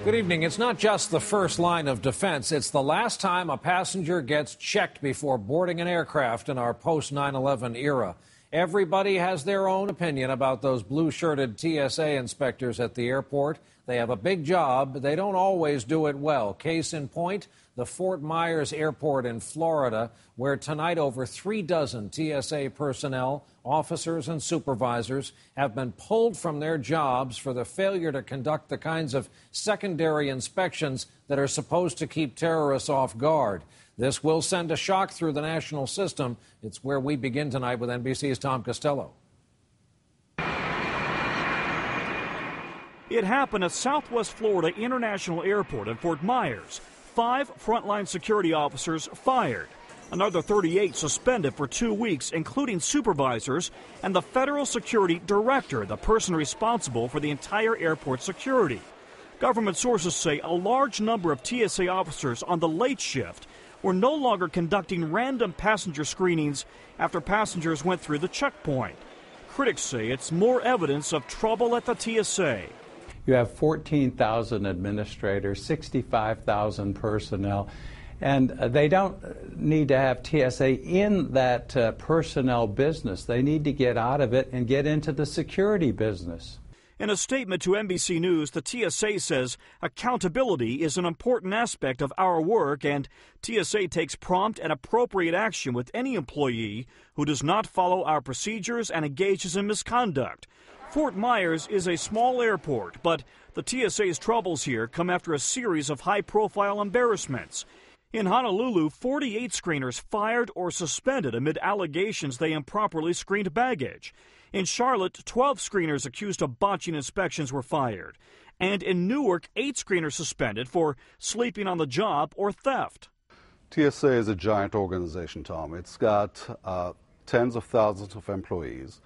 Good evening. It's not just the first line of defense. It's the last time a passenger gets checked before boarding an aircraft in our post-9/11 era. Everybody has their own opinion about those blue-shirted TSA inspectors at the airport. They have a big job, but they don't always do it well. Case in point, the Fort Myers Airport in Florida, where tonight over 36 TSA personnel, officers and supervisors have been pulled from their jobs for the failure to conduct the kinds of secondary inspections that are supposed to keep terrorists off guard. This will send a shock through the national system. It's where we begin tonight with NBC's Tom Costello. It happened at Southwest Florida International Airport in Fort Myers. 5 frontline security officers fired. Another 38 suspended for 2 weeks, including supervisors and the federal security director, the person responsible for the entire airport security. Government sources say a large number of TSA officers on the late shift were no longer conducting random passenger screenings after passengers went through the checkpoint. Critics say it's more evidence of trouble at the TSA. You have 14,000 administrators, 65,000 personnel, and they don't need to have TSA in that personnel business. They need to get out of it and get into the security business. In a statement to NBC News, the TSA says accountability is an important aspect of our work, and TSA takes prompt and appropriate action with any employee who does not follow our procedures and engages in misconduct. Fort Myers is a small airport, but the TSA's troubles here come after a series of high-profile embarrassments. In Honolulu, 48 screeners fired or suspended amid allegations they improperly screened baggage. In Charlotte, 12 screeners accused of botching inspections were fired. And in Newark, 8 screeners suspended for sleeping on the job or theft. TSA is a giant organization, Tom. It's got tens of thousands of employees.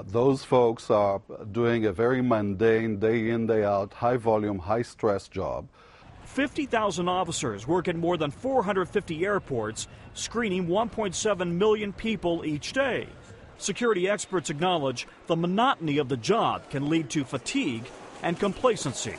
Those folks are doing a very mundane, day in, day out, high volume, high stress job. 50,000 officers work at more than 450 airports, screening 1.7 million people each day. Security experts acknowledge the monotony of the job can lead to fatigue and complacency.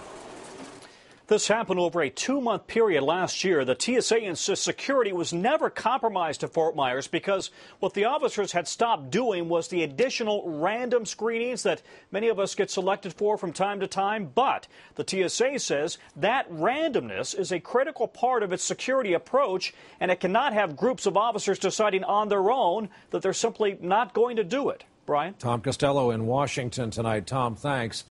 This happened over a 2-month period last year. The TSA insists security was never compromised at Fort Myers because what the officers had stopped doing was the additional random screenings that many of us get selected for from time to time. But the TSA says that randomness is a critical part of its security approach, and it cannot have groups of officers deciding on their own that they're simply not going to do it. Brian? Tom Costello in Washington tonight. Tom, thanks.